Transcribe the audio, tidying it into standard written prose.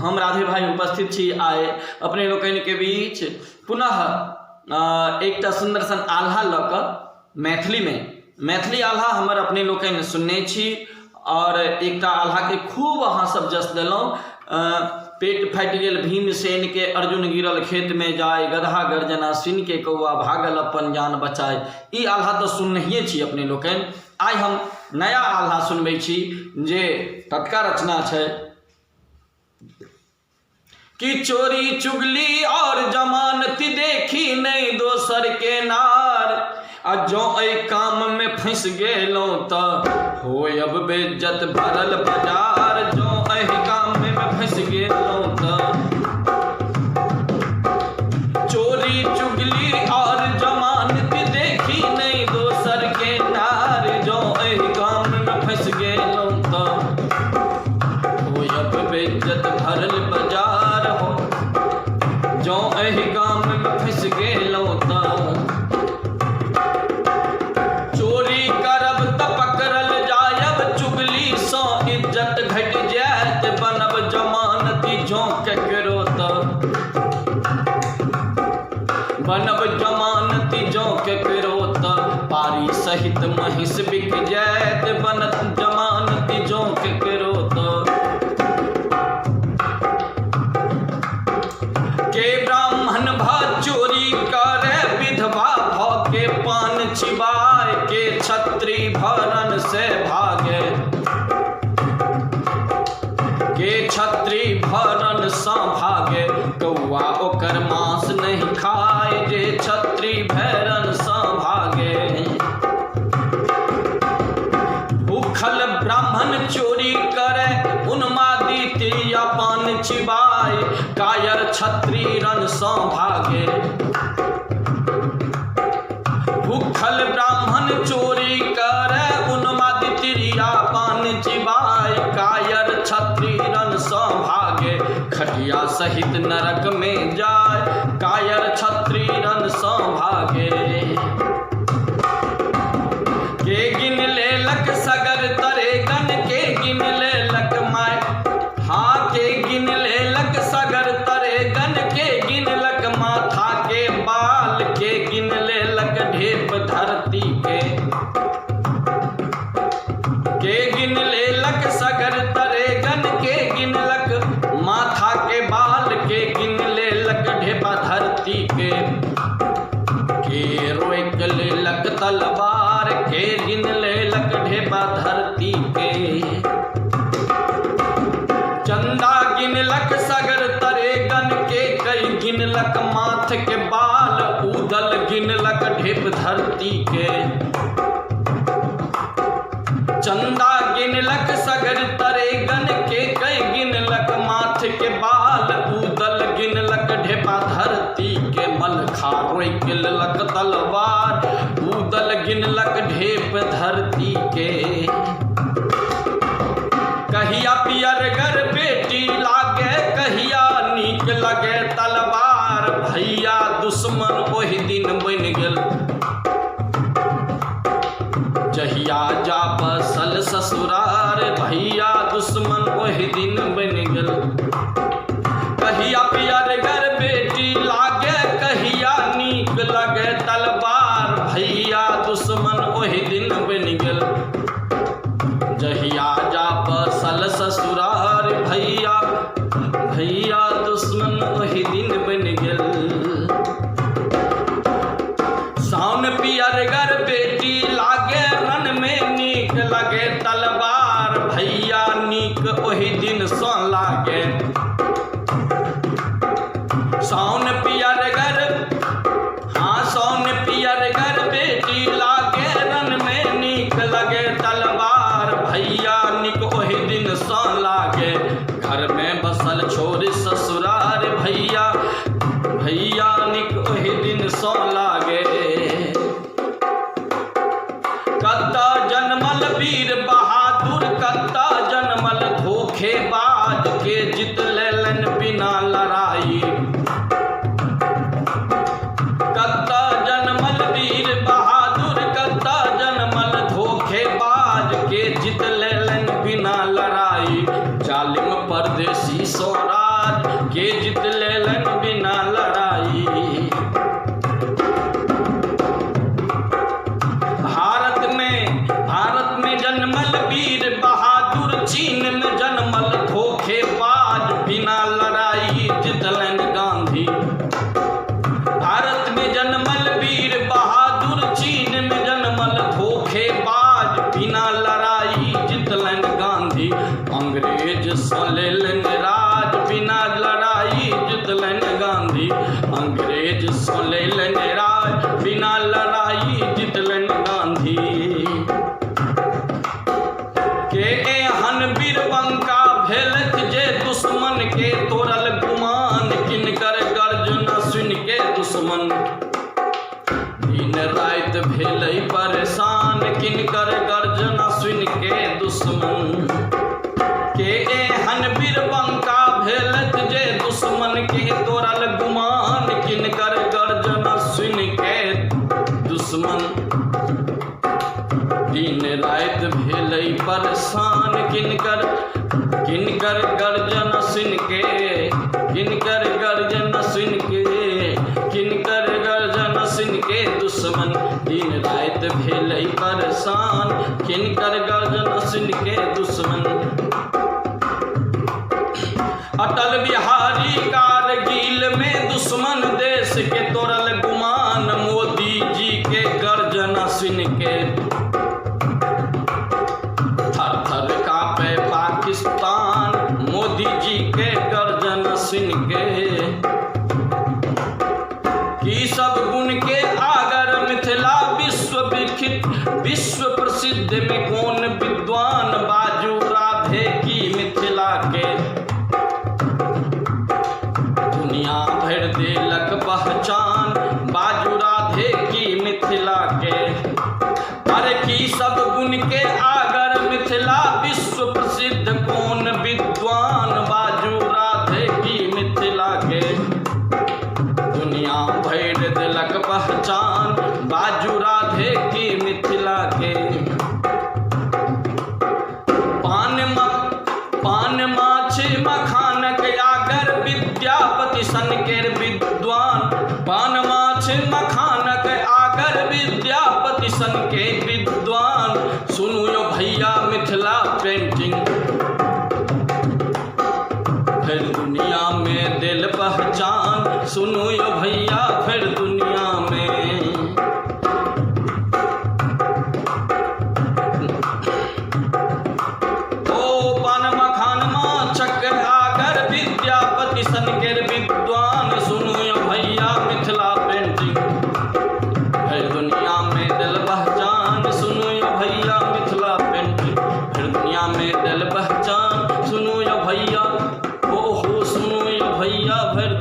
हम राधे भाई उपस्थित छी आए अपने लोकनि के बीच पुनः एक सुंदर सन आल्हा लऽ कऽ मैथिली आल्हा हमर अपने लोकनि सुनने छी और एक आल्हा के खूब अहाँ सब जस देलहुँ। पेट फाटि गेल भीमसेन के अर्जुन गिरल खेत में जाय, गधा गर्जना सुन के कौआ भागल अपन जान बचाए। ई आल्हा तो सुननहिए छी अपने लोकनि। आइ हम नया आल्हा सुनबै छी जे टटका रचना छै कि चोरी चुगली और जमानती देखी नहीं दोसर के नार, आ जो एहि काम में फंस गेलौं त होयब बेइज्जत भरल बाजार। जो एहि काम में फंस गेलौं त चोरी चुगली और जमानती देखी नहीं दोसर के नार, जो एहि काम में फंस गेलौं त होयब बेइज्जत भरल बाजार। हो जो एहि काम में फंस गेलौं त बनब जमानती जो केकरो त पारी सहित महिष बिक जायत। बनत जमानती जो केकरो त के ब्राह्मण भ चोरी करे विधवा भ के पान चिबाए, के छत्री भरन से भागे, के छत्री भरन सँ भागे। कौआ ओकर मांस नहीं खाए, जे छत्री भैरन सँ भागे। भूखल ब्राह्मण चोरी करे उन्मादी तिया पान चिबाए, कायर छत्री रन सँ भागे। भूखल ब्राह्मण चोरी करे उन्मादी तिया पान चिबाए, कायर छत्री रन सँ भागे। खटिया सहित नरक में जाय, कायर छत्री रन सँ भागे। के गिन लेलक सगर तरेगन, के गिन लेलक माय, हाँ के गिन लेलक सगर तरेगन, के गिनलक माथा के बाल, के गिन लेलक ढेप धरती के गिन लेलक सगर तरेगन, के गिनलक माथा के बाल, के गिन लेलक ढेपा धरती के रोक लेलक तलवार, के गिन लेलक ढेपा धरती के। चंदा गिनलक सगर तरेगन, के कई गिनलक माथ के बाल, उदल गिनलक ढेप धरती के। चंदा गिनलक सगर तरेगन, के कई गिनलक माथ के बाल, उदल गिनलक ढेपा धरती के। मलखा रोक लेलक तलवार, उदल गिनलक ढेप धरती के। कहिया पियरगर बेटी लागे, कहिया नीक लगे तलवार, भैया दुश्मन ओहि दिन बन गेल जहिया जा बसल ससुरार, भैया दुश्मन ओहि दिन बन गेल। कहिया पियरगर बेटी लागे, कहिया नीक लगे तलवार, भैया दुश्मन ओहि दिन बन गेल जहिया जा बसल ससुरार, भैया दुश्मन ओहि दिन बन गेल। साउन पियरगर बेटी लागे, रन में नीक लगे तलवार, भैया नीक ओहि दिन सँ लागे। साउन पियरगर, हाँ साउन पियरगर बेटी लागे, रन में नीक लगे तलवार, भैया नीक ओहि दिन सँ लागे। घर में बसल छोड़ ससुरार, भैया नीक ओहि दिन सँ लागे। कत्ता जनमल वीर बहादुर, कत्ता जनमल धोखेबाज, के जित लेलन बिना लड़ाई। कत्ता जनमल वीर बहादुर, कत्ता जनमल धोखेबाज, के जित लेलन बिना लड़ाई। जालिम परदेसी सोरा राज के जीत लेलन बिना लड़ाई। भारत में जन्मल वीर बहादुर, चीन में जन्मल धोखेबाज बिना लड़ाई जितलन गांधी। भारत में जन्मल वीर बहादुर, चीन में जन्मल धोखेबाज बिना लड़ाई जितलन गांधी। अंग्रेज सो लेलन राज बिना लड़ाई जितलन गांधी। अंग्रेज सो लेलन राज बिना लड़ाई जितलन गांधी। के एहन वीरबंका भेलथ जे दुश्मन के तोड़ल गुमान, किनकर गर्जना सुन के दुश्मन दिन रात भेलै परेशान, किनकर गर्जना सुन के दुश्मन। के एहन वीरबंका भेलथ जे दुश्मन के तोड़ल गुमान, किनकर गर्जना सुन के दुश्मन दिन रात भेलै परेशान, किनकर गर्जना सुन के, किनकर गर्जना सुन के, किनकर गर्जना सुन के दुश्मन दिन रात भेलै परेशान, किनकर गर्जना सुन के दुश्मन। अटल बिहारी कारगिल में दुश्मन देश के तोड़ल गुमान, मोदी जी के गर्जना सुन के थर थर कांपे पाकिस्तान, मोदी जी के गर्जना सुन के। की सब गुण के आगर मिथिला विश्व विख्यात, विश्व प्रसिद्ध में कौन विद्वान, बाजू राधे की मिथिला के दुनिया भर देलक पहचान, बाजू राधे की मिथिला के। अरे की सब गुण के आगर मिथिला विश्व प्रसिद्ध कौन विद्वान, बाजू राधे की मिथिला के दुनिया भर देलक पहचान, बाजू राधे की मिथिला के। पान माछ मखानक आगर विद्यापति सन केर विद्वान, पान माछ मखानक आगर विद्यापति सन के विद्वान। सुनू यो भैया मिथिला पेंटिंग फिर दुनिया में दिल पहचान, सुनू यो भैया फिर दुनिया में। ओ पान मखान माछक आगर विद्यापति सन केर विद्वान, सुनू यो भैया मिथिला पेंटिंग फिर दुनिया में दिल पहचान, सुनू यो भैया मिथिला पेंटिंग फिर दुनिया में दिल पहचान, सुनू यो भैया, ओ हो सुनू यो भैया फिर